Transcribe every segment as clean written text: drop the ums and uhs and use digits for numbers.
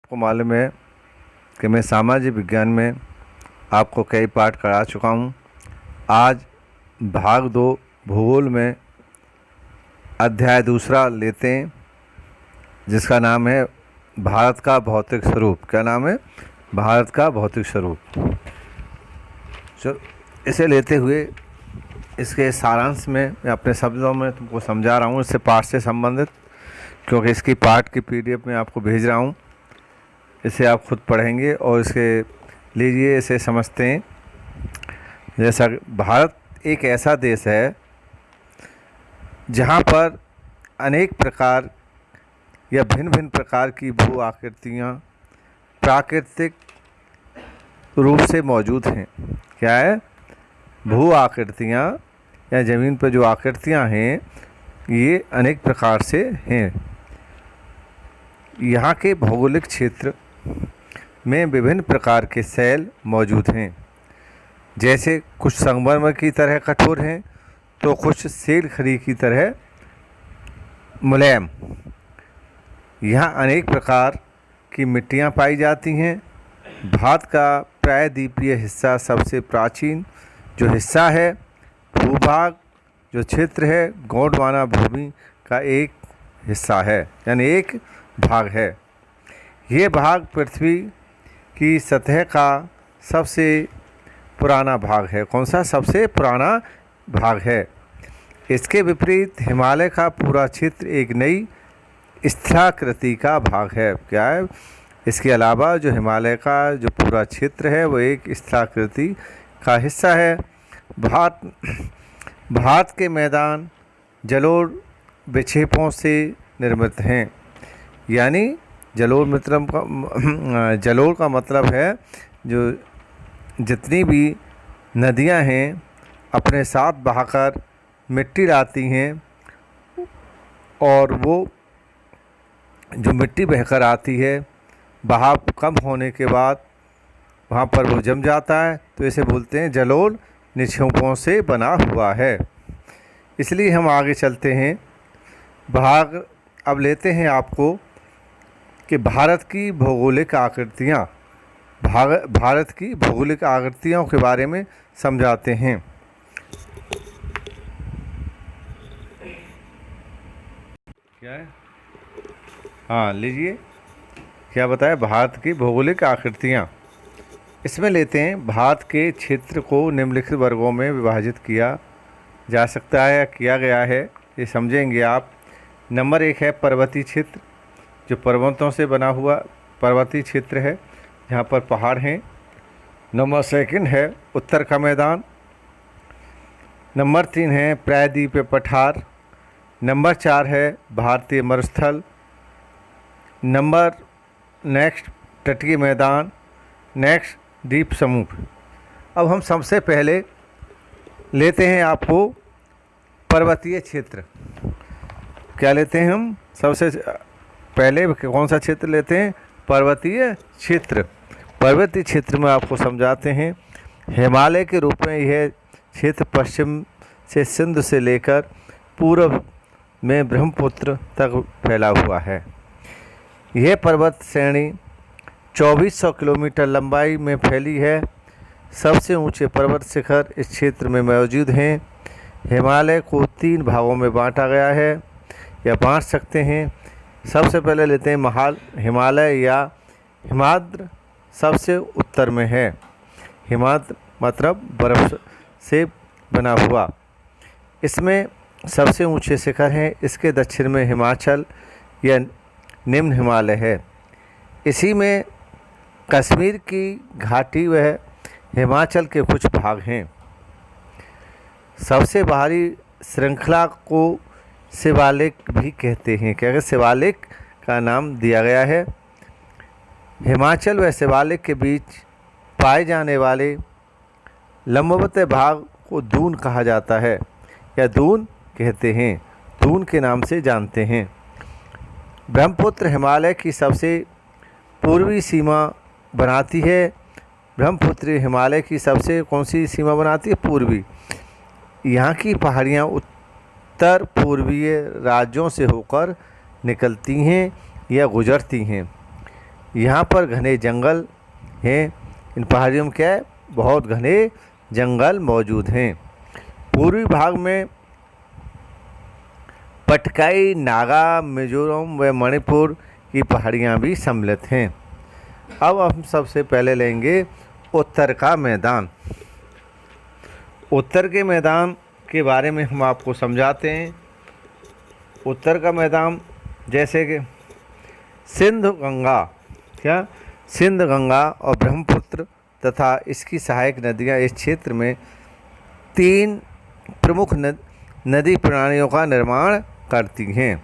आपको मालूम है कि मैं सामाजिक विज्ञान में आपको कई पाठ करा चुका हूँ। आज भाग 2 भूगोल में अध्याय दूसरा लेते हैं, जिसका नाम है भारत का भौतिक स्वरूप। क्या नाम है? भारत का भौतिक स्वरूप। चलो, इसे लेते हुए इसके सारांश में मैं अपने शब्दों में तुमको समझा रहा हूँ, इससे पाठ से संबंधित, क्योंकि इसकी पाठ की PDF में आपको भेज रहा हूँ। इसे आप खुद पढ़ेंगे और इसके लीजिए, इसे समझते हैं। जैसा भारत एक ऐसा देश है जहाँ पर अनेक प्रकार या भिन्न भिन्न प्रकार की भू आकृतियाँ प्राकृतिक रूप से मौजूद हैं। क्या है? भू आकृतियाँ या ज़मीन पर जो आकृतियाँ हैं ये अनेक प्रकार से हैं। यहाँ के भौगोलिक क्षेत्र में विभिन्न प्रकार के शैल मौजूद हैं। जैसे कुछ संगमरमर की तरह कठोर हैं तो कुछ सेल खड़ी की तरह मुलायम। यहाँ अनेक प्रकार की मिट्टियाँ पाई जाती हैं। भारत का प्रायद्वीपीय हिस्सा सबसे प्राचीन जो हिस्सा है। भूभाग जो क्षेत्र है गोंडवाना भूमि का एक हिस्सा है, यानी एक भाग है। ये भाग पृथ्वी की सतह का सबसे पुराना भाग है। कौन सा? सबसे पुराना भाग है। इसके विपरीत हिमालय का पूरा क्षेत्र एक नई स्थलाकृति का भाग है। क्या है? इसके अलावा जो हिमालय का जो पूरा क्षेत्र है वो एक स्थलाकृति का हिस्सा है। भारत के मैदान जलोढ़ विक्षेपों से निर्मित हैं। यानी जलोढ़ का मतलब है जो जितनी भी नदियां हैं अपने साथ बहाकर मिट्टी लाती हैं, और वो जो मिट्टी बहकर आती है बहाव कम होने के बाद वहाँ पर वो जम जाता है, तो इसे बोलते हैं जलोढ़ निक्षेपों से बना हुआ है। इसलिए हम आगे चलते हैं। भाग अब लेते हैं आपको कि भारत की भौगोलिक आकृतियाँ, भारत की भौगोलिक आकृतियों के बारे में समझाते हैं। क्या है? हाँ, लीजिए, क्या बताया? भारत की भौगोलिक आकृतियाँ। इसमें लेते हैं भारत के क्षेत्र को निम्नलिखित वर्गों में विभाजित किया जा सकता है या किया गया है, ये समझेंगे आप। नंबर 1 है पर्वतीय क्षेत्र, जो पर्वतों से बना हुआ पर्वतीय क्षेत्र है, जहाँ पर पहाड़ हैं। नंबर 2 है उत्तर का मैदान। नंबर 3 है प्रायद्वीपीय पठार। नंबर 4 है भारतीय मरुस्थल। नंबर नेक्स्ट तटीय मैदान। नेक्स्ट द्वीप समूह। अब हम सबसे पहले लेते हैं आपको पर्वतीय क्षेत्र। क्या लेते हैं हम? सबसे पहले कौन सा क्षेत्र लेते हैं? पर्वतीय क्षेत्र। पर्वतीय क्षेत्र में आपको समझाते हैं। हिमालय के रूप में यह क्षेत्र पश्चिम से सिंध से लेकर पूर्व में ब्रह्मपुत्र तक फैला हुआ है। यह पर्वत श्रेणी 2400 किलोमीटर लंबाई में फैली है। सबसे ऊंचे पर्वत शिखर इस क्षेत्र में मौजूद हैं। हिमालय को 3 भागों में बांटा गया है या बांट सकते हैं। सबसे पहले लेते हैं हिमालय या हिमाद्र, सबसे उत्तर में है। हिमाद्र मतलब बर्फ से बना हुआ। इसमें सबसे ऊंचे शिखर हैं। इसके दक्षिण में हिमाचल या निम्न हिमालय है। इसी में कश्मीर की घाटी व हिमाचल के कुछ भाग हैं। सबसे बाहरी श्रृंखला को शिवालिक भी कहते हैं। क्या? शिवालिक का नाम दिया गया है। हिमाचल व शिवालिक के बीच पाए जाने वाले लंबवत भाग को दून कहा जाता है या दून कहते हैं। दून के नाम से जानते हैं। ब्रह्मपुत्र हिमालय की सबसे पूर्वी सीमा बनाती है। ब्रह्मपुत्र हिमालय की सबसे कौन सी सीमा बनाती है? पूर्वी। यहाँ की पहाड़ियाँ उत्तर पूर्वीय राज्यों से होकर निकलती हैं या गुजरती हैं। यहाँ पर घने जंगल हैं। इन पहाड़ियों में क्या है, बहुत घने जंगल मौजूद हैं। पूर्वी भाग में पटकाई, नागा, मिजोरम व मणिपुर की पहाड़ियाँ भी सम्मिलित हैं। अब हम सबसे पहले लेंगे उत्तर का मैदान। उत्तर के मैदान के बारे में हम आपको समझाते हैं। उत्तर का मैदान जैसे कि सिंध गंगा, क्या सिंध गंगा और ब्रह्मपुत्र तथा इसकी सहायक नदियाँ इस क्षेत्र में 3 प्रमुख नदी प्रणालियों का निर्माण करती हैं।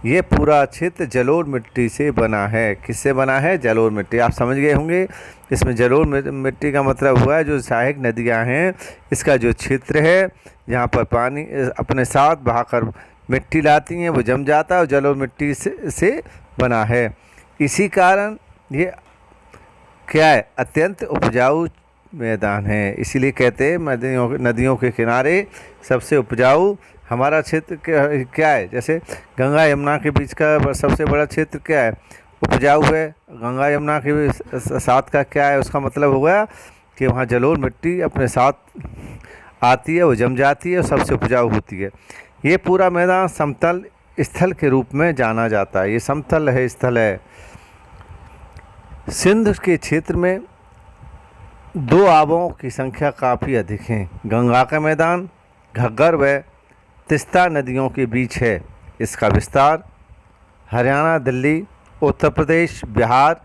ये पूरा क्षेत्र जलोढ़ मिट्टी से बना है। किससे बना है? जलोढ़ मिट्टी। आप समझ गए होंगे, इसमें जलोढ़ मिट्टी का मतलब हुआ है जो सहायक नदियां हैं, इसका जो क्षेत्र है जहाँ पर पानी अपने साथ बहाकर मिट्टी लाती हैं, वो जम जाता है और जलोढ़ मिट्टी से बना है। इसी कारण ये क्या है, अत्यंत उपजाऊ मैदान है। इसीलिए कहते हैं नदियों के किनारे सबसे उपजाऊ हमारा क्षेत्र क्या है। जैसे गंगा यमुना के बीच का सबसे बड़ा क्षेत्र क्या है, उपजाऊ है। गंगा यमुना के साथ का क्या है, उसका मतलब होगा कि वहाँ जलोढ़ मिट्टी अपने साथ आती है, वो जम जाती है और सबसे उपजाऊ होती है। ये पूरा मैदान समतल स्थल के रूप में जाना जाता है। ये समतल है, स्थल है। सिंध के क्षेत्र में 2 आबों की संख्या काफ़ी अधिक है। गंगा का मैदान घग्गर व तिस्ता नदियों के बीच है। इसका विस्तार हरियाणा, दिल्ली, उत्तर प्रदेश, बिहार,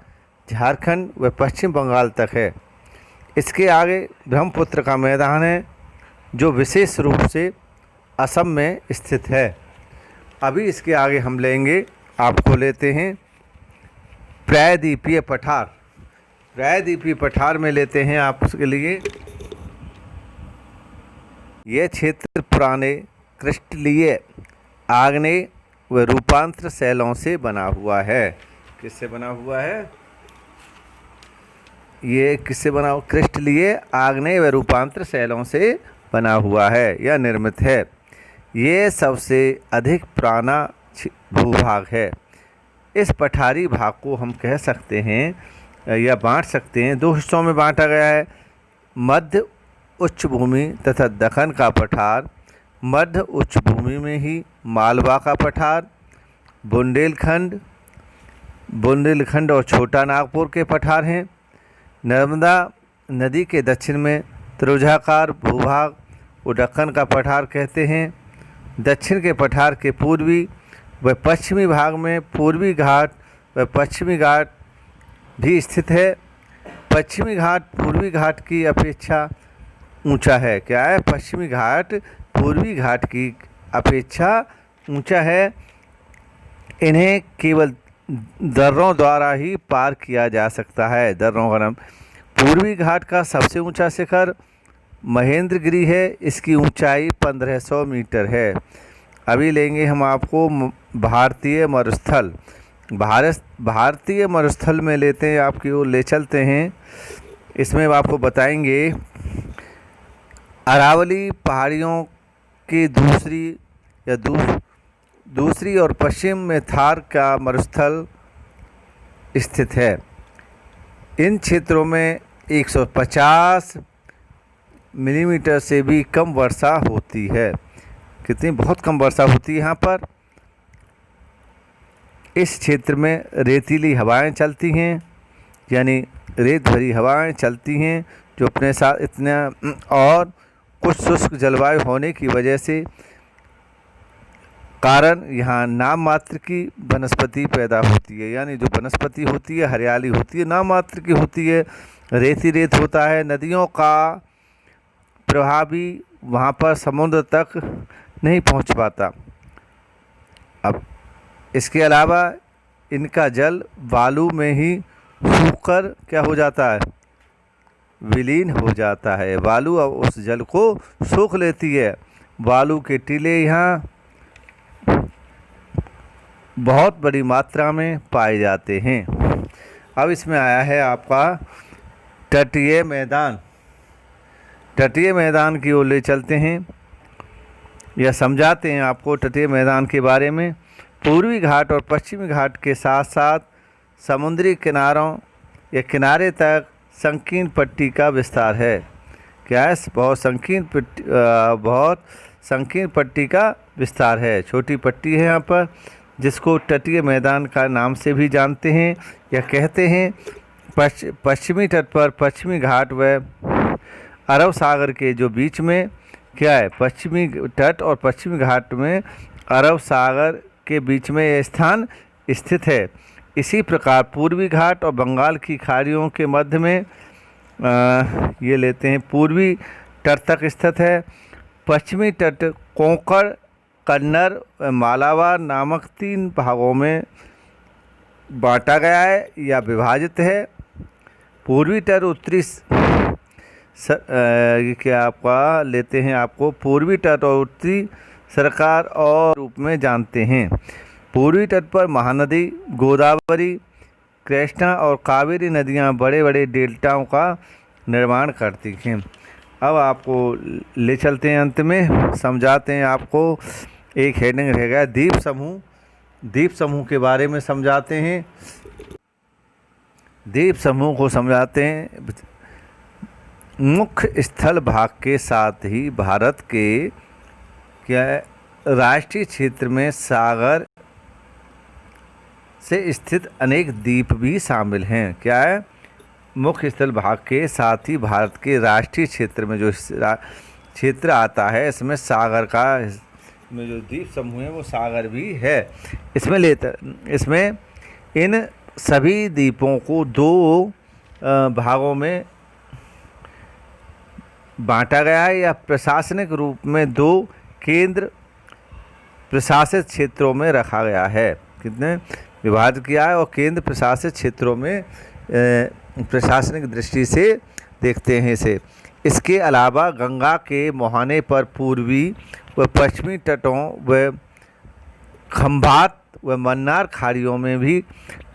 झारखंड व पश्चिम बंगाल तक है। इसके आगे ब्रह्मपुत्र का मैदान है जो विशेष रूप से असम में स्थित है। अभी इसके आगे हम लेंगे, आपको लेते हैं प्रायद्वीपीय पठार। प्रायद्वीपीय पठार में लेते हैं आपके लिए। यह क्षेत्र पुराने क्रिस्टलीय, आग्नेय व रूपांतर शैलों से बना हुआ है। किससे बना हुआ है? ये किससे बना हुआ? क्रिस्टलीय, आग्नेय व रूपांतर शैलों से बना हुआ है या निर्मित है। ये सबसे अधिक पुराना भूभाग है। इस पठारी भाग को हम कह सकते हैं या बांट सकते हैं, 2 हिस्सों में बांटा गया है। मध्य उच्च भूमि तथा दक्कन का पठार। मध्य उच्च भूमि में ही मालवा का पठार, बुंदेलखंड और छोटा नागपुर के पठार हैं। नर्मदा नदी के दक्षिण में त्रिभुजाकार भूभाग को दक्कन का पठार कहते हैं। दक्षिण के पठार के पूर्वी व पश्चिमी भाग में पूर्वी घाट व पश्चिमी घाट भी स्थित है। पश्चिमी घाट पूर्वी घाट की अपेक्षा ऊंचा है। क्या है? पश्चिमी घाट पूर्वी घाट की अपेक्षा ऊंचा है। इन्हें केवल दर्रों द्वारा ही पार किया जा सकता है। दर्रों का नाम। पूर्वी घाट का सबसे ऊंचा शिखर महेंद्रगिरी है। इसकी ऊंचाई 1500 मीटर है। अभी लेंगे हम आपको भारतीय मरुस्थल। भारतीय मरुस्थल में लेते हैं, आपकी ओर ले चलते हैं। इसमें आपको बताएंगे अरावली पहाड़ियों की दूसरी और पश्चिम में थार का मरुस्थल स्थित है। इन क्षेत्रों में 150 मिलीमीटर से भी कम वर्षा होती है। कितनी? बहुत कम वर्षा होती है यहाँ पर। इस क्षेत्र में रेतीली हवाएं चलती हैं, यानी रेत भरी हवाएं चलती हैं जो अपने साथ इतना और कुछ शुष्क जलवायु होने की वजह से कारण यहाँ नाम मात्र की वनस्पति पैदा होती है। यानी जो वनस्पति होती है, हरियाली होती है, नाम मात्र की होती है। रेत होता है। नदियों का प्रवाह भी वहाँ पर समुद्र तक नहीं पहुँच पाता। अब इसके अलावा इनका जल बालू में ही सूखकर क्या हो जाता है? विलीन हो जाता है। बालू अब उस जल को सोख लेती है। बालू के टीले यहाँ बहुत बड़ी मात्रा में पाए जाते हैं। अब इसमें आया है आपका तटीय मैदान। तटीय मैदान की ओर ले चलते हैं या समझाते हैं आपको तटीय मैदान के बारे में। पूर्वी घाट और पश्चिमी घाट के साथ साथ समुद्री किनारों या किनारे तक संकीर्ण पट्टी का विस्तार है। क्या है? बहुत संकीर्ण पट्टी का विस्तार है। छोटी पट्टी है यहाँ पर, जिसको तटीय मैदान का नाम से भी जानते हैं या कहते हैं। पश्चिमी तट पर पश्चिमी घाट व अरब सागर के जो बीच में क्या है, पश्चिमी तट और पश्चिमी घाट में अरब सागर के बीच में यह स्थान स्थित है। इसी प्रकार पूर्वी घाट और बंगाल की खाड़ियों के मध्य में ये लेते हैं पूर्वी तट तक स्थित है। पश्चिमी तट कोंकण, कन्नड़ व मालाबार नामक 3 भागों में बांटा गया है या विभाजित है। पूर्वी तट उत्तरी ये क्या आपका लेते हैं, आपको पूर्वी तट और उत्तरी सरकार और रूप में जानते हैं। पूर्वी तट पर महानदी गोदावरी, कृष्णा और कावेरी नदियां बड़े बड़े डेल्टाओं का निर्माण करती हैं। अब आपको ले चलते हैं, अंत में समझाते हैं आपको। एक हेडिंग रह गया द्वीप समूह। द्वीप समूह के बारे में समझाते हैं। द्वीप समूह को समझाते हैं। मुख्य स्थल भाग के साथ ही भारत के क्या राष्ट्रीय क्षेत्र में सागर से स्थित अनेक द्वीप भी शामिल हैं। क्या है? मुख्य स्थल भाग के साथ ही भारत के राष्ट्रीय क्षेत्र में जो क्षेत्र आता है, इसमें सागर का में जो द्वीप समूह है वो सागर भी है। इसमें इन सभी द्वीपों को 2 भागों में बांटा गया है या प्रशासनिक रूप में 2 केंद्र प्रशासित क्षेत्रों में रखा गया है। कितने विभाजित किया है और केंद्र प्रशासित क्षेत्रों में प्रशासनिक दृष्टि से देखते हैं इसे। इसके अलावा गंगा के मुहाने पर पूर्वी व पश्चिमी तटों व खंभात व मन्नार खाड़ियों में भी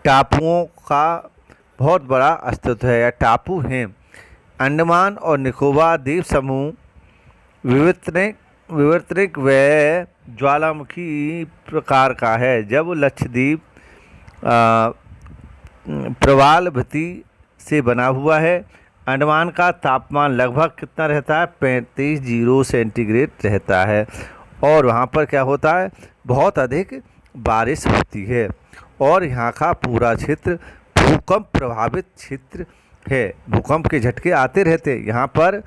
टापुओं का बहुत बड़ा अस्तित्व है या टापू हैं। अंडमान और निकोबार द्वीप समूह विवर्तनिक व ज्वालामुखी प्रकार का है। जब लक्षद्वीप प्रवाल भित्ति से बना हुआ है। अंडमान का तापमान लगभग कितना रहता है? 35 सेंटीग्रेड रहता है और वहाँ पर क्या होता है? बहुत अधिक बारिश होती है और यहाँ का पूरा क्षेत्र भूकंप प्रभावित क्षेत्र है। भूकंप के झटके आते रहते। यहाँ पर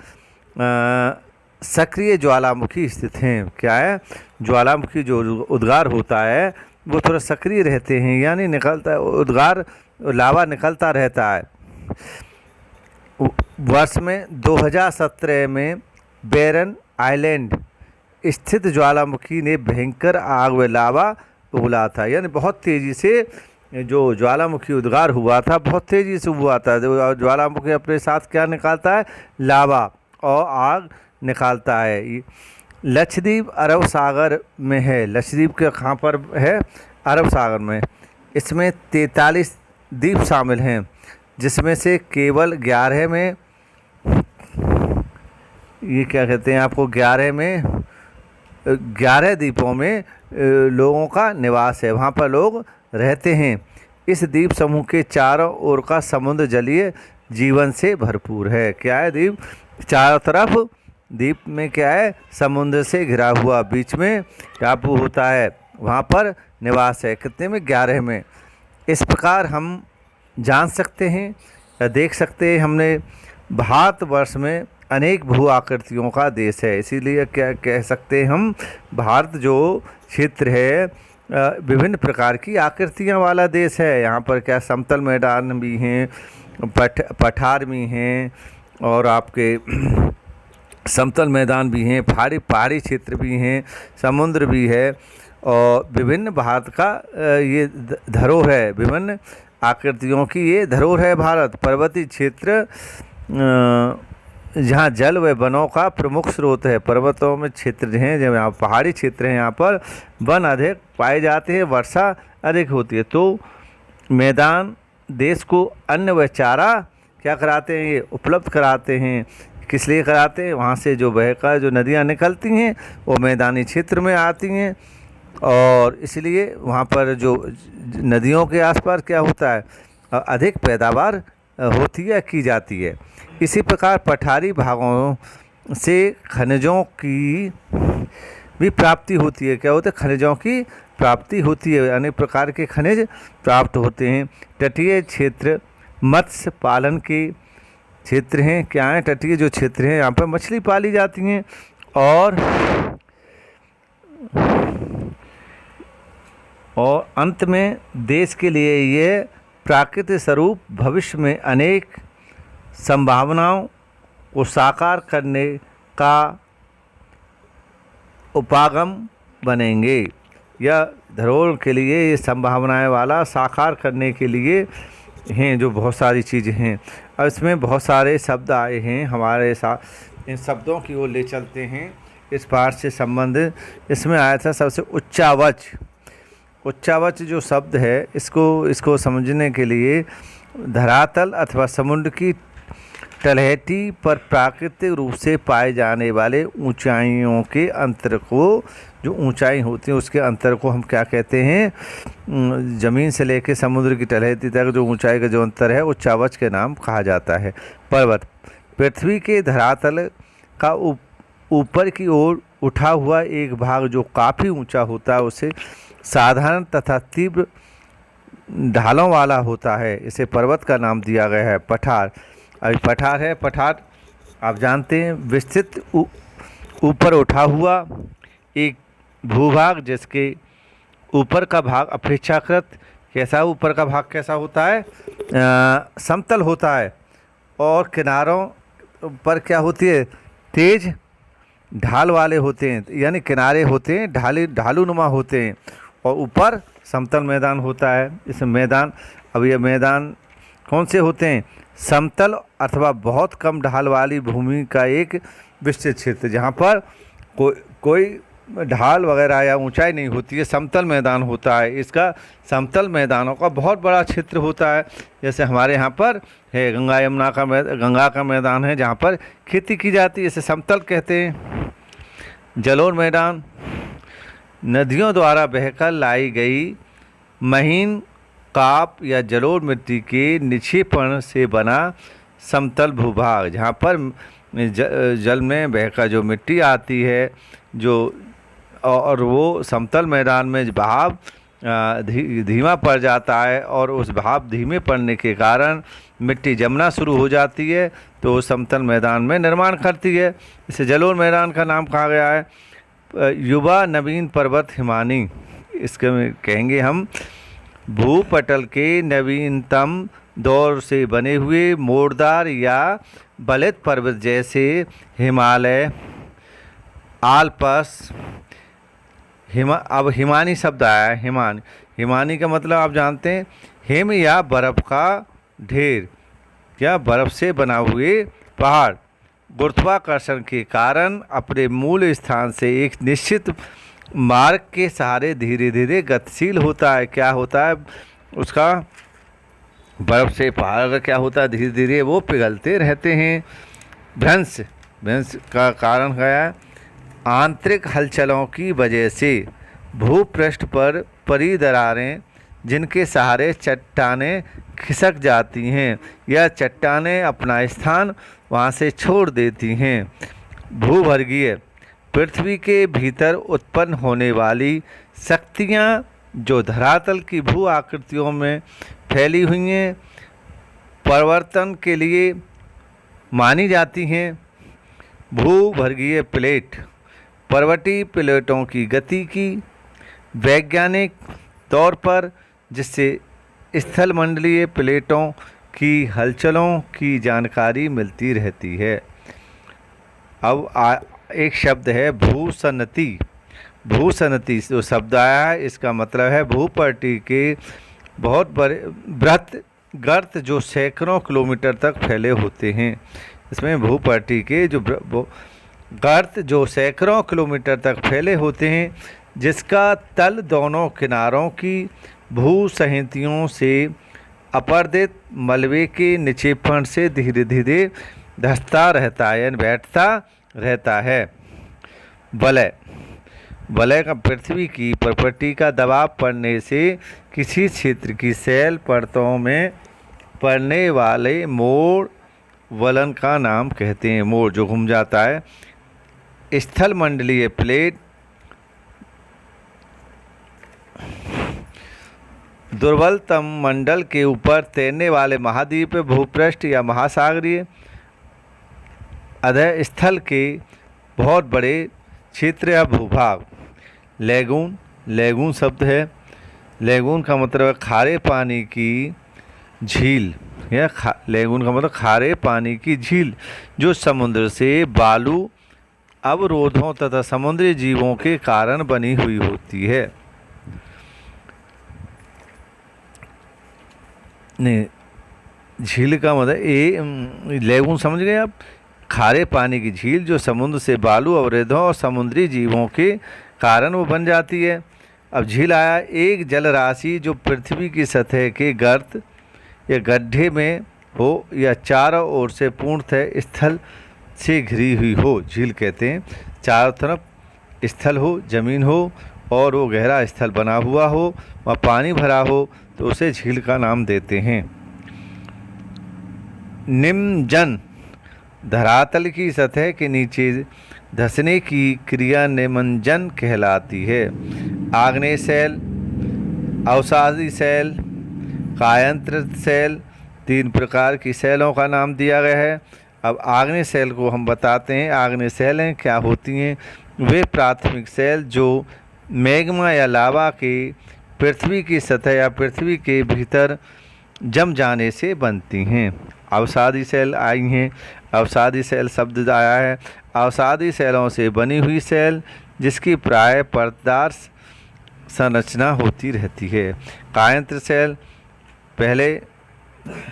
सक्रिय ज्वालामुखी स्थित हैं। क्या है? ज्वालामुखी जो उद्गार होता है वो थोड़ा सक्रिय रहते हैं, यानी निकलता है उद्गार, लावा निकलता रहता है। वर्ष में 2017 में बैरन आइलैंड स्थित ज्वालामुखी ने भयंकर आग व लावा उगला था। यानी बहुत तेज़ी से जो ज्वालामुखी उद्गार हुआ था, बहुत तेज़ी से हुआ था। ज्वालामुखी अपने साथ क्या निकालता है? लावा और आग निकालता है। लक्षद्वीप अरब सागर में है। लक्षद्वीप के कहाँ पर है? अरब सागर में। इसमें 43 द्वीप शामिल हैं, जिसमें से केवल 11 में ये क्या कहते हैं आपको 11 द्वीपों में लोगों का निवास है, वहाँ पर लोग रहते हैं। इस द्वीप समूह के चारों ओर का समुद्र जलीय जीवन से भरपूर है। क्या है? द्वीप चारों तरफ द्वीप में क्या है? समुद्र से घिरा हुआ, बीच में टापू होता है, वहाँ पर निवास है। कितने में? 11 में। इस प्रकार हम जान सकते हैं या देख सकते हैं हमने भारतवर्ष में अनेक भू आकृतियों का देश है। इसीलिए क्या कह सकते हैं हम, भारत जो क्षेत्र है विभिन्न प्रकार की आकृतियाँ वाला देश है। यहाँ पर क्या समतल मैदान भी हैं, पठार भी हैं और आपके समतल मैदान भी हैं, पहाड़ी क्षेत्र भी हैं, समुद्र भी है और विभिन्न भारत का ये धरोहर है। विभिन्न आकृतियों की ये धरोहर है भारत। पर्वतीय क्षेत्र जहाँ जल व वनों का प्रमुख स्रोत है। पर्वतों में क्षेत्र हैं, जब यहाँ पहाड़ी क्षेत्र हैं, यहाँ पर वन अधिक पाए जाते हैं, वर्षा अधिक होती है। तो मैदान देश को अन्न व चारा क्या कराते हैं? ये उपलब्ध कराते हैं। किस लिए कराते हैं? वहाँ से जो बहकर जो नदियाँ निकलती हैं वो मैदानी क्षेत्र में आती हैं और इसलिए वहाँ पर जो नदियों के आसपास क्या होता है, अधिक पैदावार होती है, की जाती है। इसी प्रकार पठारी भागों से खनिजों की भी प्राप्ति होती है। क्या होता है, खनिजों की प्राप्ति होती है, अनेक प्रकार के खनिज प्राप्त होते हैं। तटीय क्षेत्र मत्स्य पालन के क्षेत्र हैं। क्या है, तटीय जो क्षेत्र हैं यहाँ पर मछली पाली जाती हैं। और अंत में देश के लिए ये प्राकृतिक स्वरूप भविष्य में अनेक संभावनाओं को साकार करने का उपागम बनेंगे। यह धरोहर के लिए ये संभावनाएं वाला साकार करने के लिए हैं, जो बहुत सारी चीज़ें हैं। और इसमें बहुत सारे शब्द आए हैं हमारे साथ, इन शब्दों की ओर ले चलते हैं। इस पाठ से संबंध इसमें आया था सबसे उच्चावच। उच्चावच जो शब्द है, इसको समझने के लिए धरातल अथवा समुद्र की तलहटी पर प्राकृतिक रूप से पाए जाने वाले ऊंचाइयों के अंतर को, जो ऊंचाई होती है उसके अंतर को हम क्या कहते हैं, ज़मीन से लेकर समुद्र की तलहटी तक जो ऊंचाई का जो अंतर है उच्चावच के नाम कहा जाता है। पर्वत पृथ्वी के धरातल का ऊपर की ओर उठा हुआ एक भाग जो काफ़ी ऊंचा होता है उसे साधारण तथा तीव्र ढालों वाला होता है, इसे पर्वत का नाम दिया गया है। पठार, अभी पठार है, पठार आप जानते हैं विस्तृत ऊपर उठा हुआ एक भूभाग जिसके ऊपर का भाग अपेक्षाकृत कैसा, ऊपर का भाग कैसा होता है, समतल होता है और किनारों पर क्या होती है, तेज ढाल वाले होते हैं, यानी किनारे होते हैं ढालूनुमा होते हैं और ऊपर समतल मैदान होता है। इस मैदान, अब ये मैदान कौन से होते हैं, समतल अथवा बहुत कम ढाल वाली भूमि का एक विस्तृत क्षेत्र जहाँ पर कोई ढाल वगैरह या ऊंचाई नहीं होती है, समतल मैदान होता है। इसका समतल मैदानों का बहुत बड़ा क्षेत्र होता है। जैसे हमारे यहाँ पर है गंगा का मैदान है जहाँ पर खेती की जाती है, इसे समतल कहते हैं। जलोढ़ मैदान नदियों द्वारा बहकर लाई गई महीन काप या जलोढ़ मिट्टी के निक्षेपण से बना समतल भूभाग, जहाँ पर जल में बहकर जो मिट्टी आती है और वो समतल मैदान में बहाव धीमा पड़ जाता है और उस बहाव धीमे पड़ने के कारण मिट्टी जमना शुरू हो जाती है, तो समतल मैदान में निर्माण करती है। इसे जलोढ़ मैदान का नाम कहा गया है। युवा नवीन पर्वत हिमानी, इसके में कहेंगे हम भूपटल के नवीनतम दौर से बने हुए मोड़दार या बलित पर्वत जैसे हिमालय, आल्पस, अब हिमानी शब्द आया है। हिमानी का मतलब आप जानते हैं हिम या बर्फ़ का ढेर या बर्फ़ से बना हुए पहाड़ गुरुत्वाकर्षण के कारण अपने मूल स्थान से एक निश्चित मार्ग के सहारे धीरे धीरे गतिशील होता है। क्या होता है उसका, बर्फ़ से पहाड़ का क्या होता है, धीरे धीरे वो पिघलते रहते हैं। भ्रंश का कारण क्या है, आंतरिक हलचलों की वजह से भूपृष्ठ पर पड़ी दरारें जिनके सहारे चट्टानें खिसक जाती हैं या चट्टानें अपना स्थान वहाँ से छोड़ देती हैं। भूवर्गीय पृथ्वी के भीतर उत्पन्न होने वाली शक्तियाँ जो धरातल की भू आकृतियों में फैली हुई हैं परिवर्तन के लिए मानी जाती हैं। भूवर्गीय प्लेट पर्वतीय प्लेटों की गति की वैज्ञानिक तौर पर, जिससे स्थलमंडलीय प्लेटों की हलचलों की जानकारी मिलती रहती है। अब एक शब्द है भूसन्नति। भूसन्नति जो शब्द आया है इसका मतलब है भूपट्टी के बहुत बड़े बृहत गर्त जो सैकड़ों किलोमीटर तक फैले होते हैं। इसमें भूपट्टी के जो गर्त जो सैकड़ों किलोमीटर तक फैले होते हैं, जिसका तल दोनों किनारों की भूसहितियों से अपर्दित मलबे के निक्षेपण से धीरे धीरे धंसता रहता है यानी बैठता रहता है। वलय वलय का पृथ्वी की प्रॉपर्टी का दबाव पड़ने से किसी क्षेत्र की शैल परतों में पड़ने वाले मोड़ वलन का नाम कहते हैं। मोड़ जो घूम जाता है। स्थल मंडलीय प्लेट दुर्बलतम मंडल के ऊपर तैरने वाले महाद्वीप भूपृष्ठ या महासागरीय अधः स्थल के बहुत बड़े क्षेत्र या भूभाग। लैगून, लैगून शब्द है। लैगून का मतलब है खारे पानी की झील। यह लैगून का मतलब खारे पानी की झील जो समुद्र से बालू अवरोधों तथा समुद्री जीवों के कारण बनी हुई होती है। नहीं, झील का मतलब लैगून समझ गए आप? खारे पानी की झील जो समुद्र से बालू अवरोधों और समुद्री जीवों के कारण वो बन जाती है। अब झील आया एक जल राशि जो पृथ्वी की सतह के गर्त या गड्ढे में हो या चारों ओर से पूर्णतः स्थल से घिरी हुई हो, झील कहते हैं। चारों तरफ स्थल हो, जमीन हो और वो गहरा स्थल बना हुआ हो, वहाँ पानी भरा हो तो उसे झील का नाम देते हैं। निमज्जन धरातल की सतह के नीचे धंसने की क्रिया निमज्जन कहलाती है। आग्नेय शैल, अवसादी शैल, कायांतरित शैल, 3 प्रकार की शैलों का नाम दिया गया है। अब आग्नेय शैल को हम बताते हैं। आग्नेय शैलें क्या होती हैं? वे प्राथमिक शैल जो मैग्मा या लावा के पृथ्वी की सतह या पृथ्वी के भीतर जम जाने से बनती हैं। अवसादी शैल आई हैं। अवसादी शैल शब्द आया है। अवसादी शैलों से बनी हुई शैल जिसकी प्राय परतदार संरचना होती रहती है। कायांत्र शैल पहले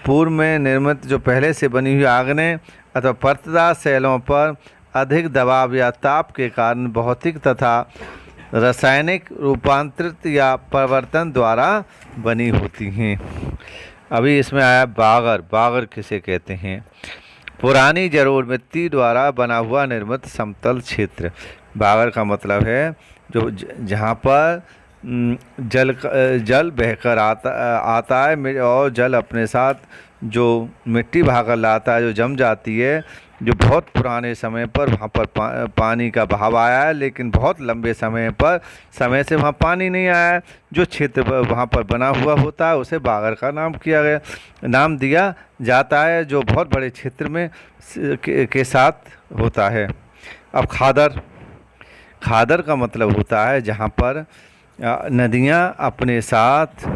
पूर्व में निर्मित जो पहले से बनी हुई आग्नेय अथवा परतदार शैलों पर अधिक दबाव या ताप के कारण भौतिक तथा रासायनिक रूपांतरित या परिवर्तन द्वारा बनी होती हैं। अभी इसमें आया बागर। बागर किसे कहते हैं? पुरानी जलोढ़ मिट्टी द्वारा बना हुआ निर्मित समतल क्षेत्र। बागर का मतलब है जो जहाँ पर जल बहकर आता है और जल अपने साथ जो मिट्टी भाकर लाता है, जो जम जाती है, जो बहुत पुराने समय पर वहाँ पर पानी का बहाव आया है, लेकिन बहुत लंबे समय से वहाँ पानी नहीं आया है। जो क्षेत्र वहाँ पर बना हुआ होता है उसे बागर का नाम दिया जाता है, जो बहुत बड़े क्षेत्र में के साथ होता है। अब खादर। खादर का मतलब होता है जहाँ पर नदियाँ अपने साथ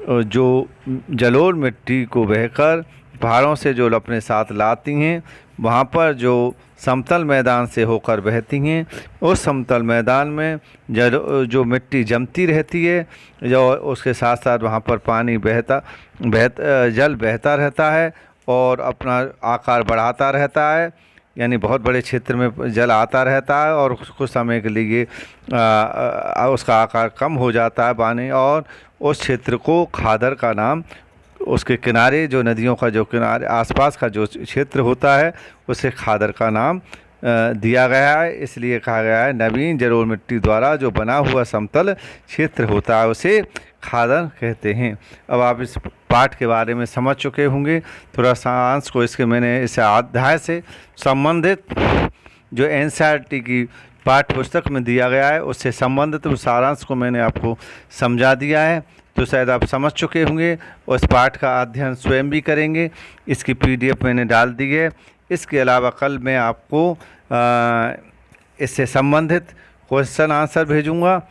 जो जलोढ़ मिट्टी को बहकर पहाड़ों से जो अपने साथ लाती हैं, वहाँ पर जो समतल मैदान से होकर बहती हैं, उस समतल मैदान में जो मिट्टी जमती रहती है, जो उसके साथ साथ वहाँ पर पानी जल बहता रहता है और अपना आकार बढ़ाता रहता है। यानी बहुत बड़े क्षेत्र में जल आता रहता है और कुछ समय के लिए उसका आकार कम हो जाता है पानी, और उस क्षेत्र को खादर का नाम, उसके किनारे जो नदियों का जो किनारे आसपास का जो क्षेत्र होता है उसे खादर का नाम दिया गया है। इसलिए कहा गया है नवीन जलोढ़ मिट्टी द्वारा जो बना हुआ समतल क्षेत्र होता है उसे खादर कहते हैं। अब आप इस पाठ के बारे में समझ चुके होंगे। थोड़ा सारांश को इसके मैंने इस अध्याय से संबंधित जो एनसीईआरटी की पाठ्य पुस्तक में दिया गया है उससे संबंधित उस सारांश को मैंने आपको समझा दिया है, तो शायद आप समझ चुके होंगे और इस पाठ का अध्ययन स्वयं भी करेंगे। इसकी PDF मैंने डाल दी है। इसके अलावा कल मैं आपको इससे संबंधित क्वेश्चन आंसर भेजूंगा।